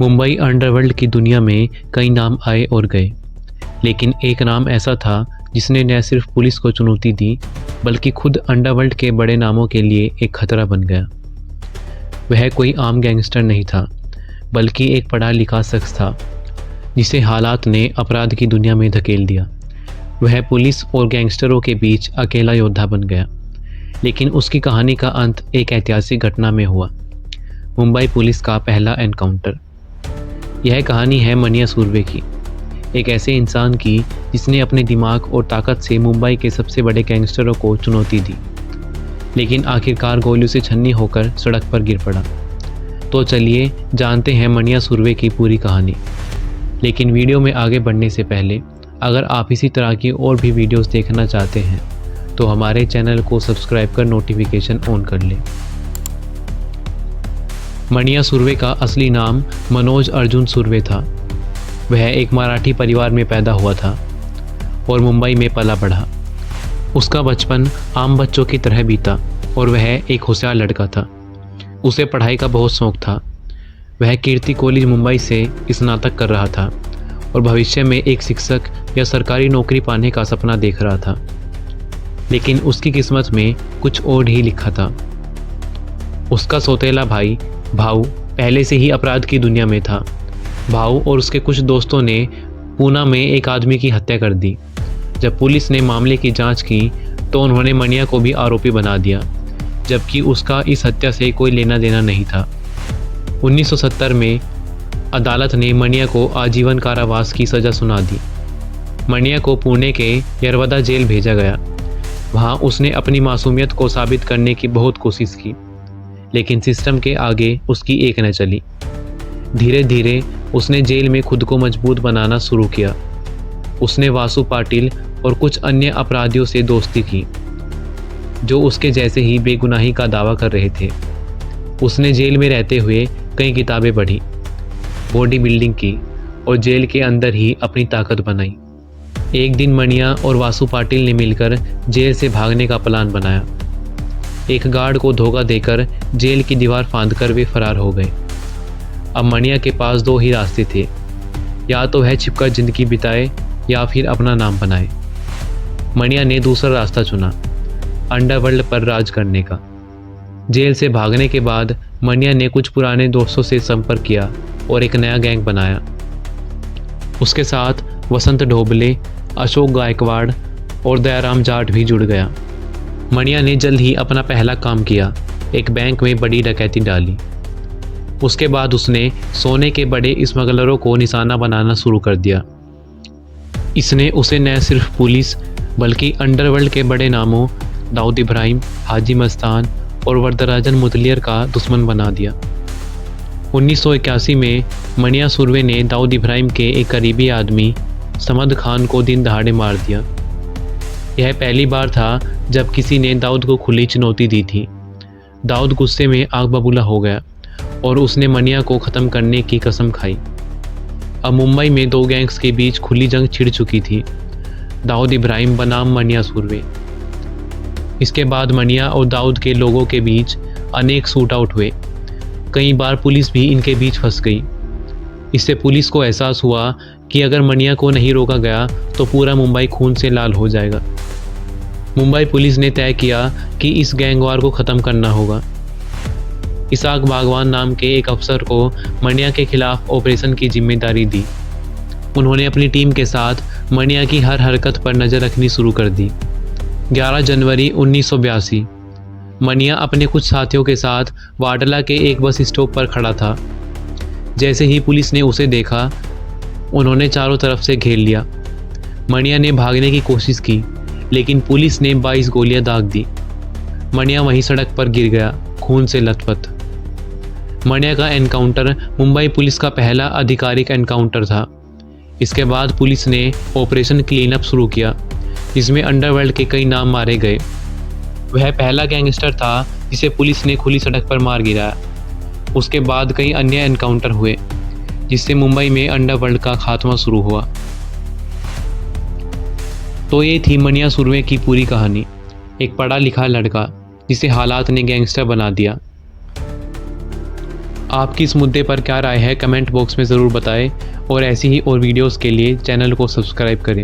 Mumbai underworld की दुनिया में कई नाम आए और गए, लेकिन एक नाम ऐसा था जिसने न सिर्फ पुलिस को चुनौती दी बल्कि खुद अंडरवर्ल्ड के बड़े नामों के लिए एक खतरा बन गया। वह कोई आम गैंगस्टर नहीं था, बल्कि एक पढ़ा लिखा शख्स था जिसे हालात ने अपराध की दुनिया में धकेल दिया। वह पुलिस और गैंगस्टरों के बीच अकेला योद्धा बन गया, लेकिन उसकी कहानी का अंत एक ऐतिहासिक घटना में हुआ, मुंबई पुलिस का पहला एनकाउंटर। यह कहानी है मनिया सुर्वे की, एक ऐसे इंसान की जिसने अपने दिमाग और ताकत से मुंबई के सबसे बड़े गैंगस्टरों को चुनौती दी, लेकिन आखिरकार गोलियों से छन्नी होकर सड़क पर गिर पड़ा। तो चलिए जानते हैं मनिया सुर्वे की पूरी कहानी। लेकिन वीडियो में आगे बढ़ने से पहले अगर आप इसी तरह की और भी वीडियोस देखना चाहते हैं तो हमारे चैनल को सब्सक्राइब कर नोटिफिकेशन ऑन कर लें। मनिया सुर्वे का असली नाम मनोज अर्जुन सुर्वे था। वह एक मराठी परिवार में पैदा हुआ था और मुंबई में पला बढ़ा। उसका बचपन आम बच्चों की तरह बीता और वह एक होशियार लड़का था। उसे पढ़ाई का बहुत शौक था। वह कीर्ति कॉलेज मुंबई से स्नातक कर रहा था और भविष्य में एक शिक्षक या सरकारी नौकरी पाने का सपना देख रहा था। लेकिन उसकी किस्मत में कुछ और ही लिखा था। उसका सौतेला भाई भाऊ पहले से ही अपराध की दुनिया में था। भाऊ और उसके कुछ दोस्तों ने पूना में एक आदमी की हत्या कर दी। जब पुलिस ने मामले की जांच की तो उन्होंने मनिया को भी आरोपी बना दिया, जबकि उसका इस हत्या से कोई लेना देना नहीं था। 1970 में अदालत ने मनिया को आजीवन कारावास की सज़ा सुना दी। मनिया को पुणे के यरवदा जेल भेजा गया। वहाँ उसने अपनी मासूमियत को साबित करने की बहुत कोशिश की, लेकिन सिस्टम के आगे उसकी एक न चली। धीरे धीरे उसने जेल में खुद को मजबूत बनाना शुरू किया। उसने वासु पाटिल और कुछ अन्य अपराधियों से दोस्ती की जो उसके जैसे ही बेगुनाही का दावा कर रहे थे। उसने जेल में रहते हुए कई किताबें पढ़ी, बॉडी बिल्डिंग की और जेल के अंदर ही अपनी ताकत बनाई। एक दिन मनिया और वासु पाटिल ने मिलकर जेल से भागने का प्लान बनाया। एक गार्ड को धोखा देकर जेल की दीवार फांदकर वे फरार हो गए। अब मनिया के पास दो ही रास्ते थे, या तो वह छिपकर जिंदगी बिताए या फिर अपना नाम बनाए। मनिया ने दूसरा रास्ता चुना, अंडरवर्ल्ड पर राज करने का। जेल से भागने के बाद मनिया ने कुछ पुराने दोस्तों से संपर्क किया और एक नया गैंग बनाया। उसके साथ वसंत ढोबले, अशोक गायकवाड़ और दयाराम जाट भी जुड़ गया। मनिया ने जल्द ही अपना पहला काम किया, एक बैंक में बड़ी डकैती डाली। उसके बाद उसने सोने के बड़े स्मगलरों को निशाना बनाना शुरू कर दिया। इसने उसे न सिर्फ पुलिस बल्कि अंडरवर्ल्ड के बड़े नामों दाऊद इब्राहिम, हाजी मस्तान और वरदराजन मुतलियर का दुश्मन बना दिया। 1981 में मनिया सुर्वे ने दाऊद इब्राहिम के एक करीबी आदमी समद खान को दिन दहाड़े मार दिया। यह पहली बार था जब किसी ने दाऊद को खुली चुनौती दी थी। दाऊद गुस्से में आग बबूला हो गया और उसने मनिया को ख़त्म करने की कसम खाई। अब मुंबई में दो गैंग्स के बीच खुली जंग छिड़ चुकी थी, दाऊद इब्राहिम बनाम मनिया सुर्वे। इसके बाद मनिया और दाऊद के लोगों के बीच अनेक शूट आउट हुए। कई बार पुलिस भी इनके बीच फंस गई। इससे पुलिस को एहसास हुआ कि अगर मनिया को नहीं रोका गया तो पूरा मुंबई खून से लाल हो जाएगा। मुंबई पुलिस ने तय किया कि इस गैंगवार को ख़त्म करना होगा। इसाक बागवान नाम के एक अफसर को मनिया के खिलाफ ऑपरेशन की जिम्मेदारी दी। उन्होंने अपनी टीम के साथ मनिया की हर हरकत पर नज़र रखनी शुरू कर दी। 11 जनवरी 1982 मनिया अपने कुछ साथियों के साथ वाडला के एक बस स्टॉप पर खड़ा था। जैसे ही पुलिस ने उसे देखा, उन्होंने चारों तरफ से घेर लिया। मनिया ने भागने की कोशिश की, लेकिन पुलिस ने 22 गोलियां दाग दी। मनिया वहीं सड़क पर गिर गया, खून से लथपथ। मनिया का एनकाउंटर मुंबई पुलिस का पहला आधिकारिक एनकाउंटर था। इसके बाद पुलिस ने ऑपरेशन क्लीन अप शुरू किया, जिसमें अंडरवर्ल्ड के कई नाम मारे गए। वह पहला गैंगस्टर था जिसे पुलिस ने खुली सड़क पर मार गिराया। उसके बाद कई अन्य एनकाउंटर हुए, जिससे मुंबई में अंडरवर्ल्ड का खात्मा शुरू हुआ। तो ये थी मनिया सुर्वे की पूरी कहानी। एक पढ़ा लिखा लड़का जिसे हालात ने गैंगस्टर बना दिया। आपकी इस मुद्दे पर क्या राय है कमेंट बॉक्स में ज़रूर बताएं और ऐसी ही और वीडियोस के लिए चैनल को सब्सक्राइब करें।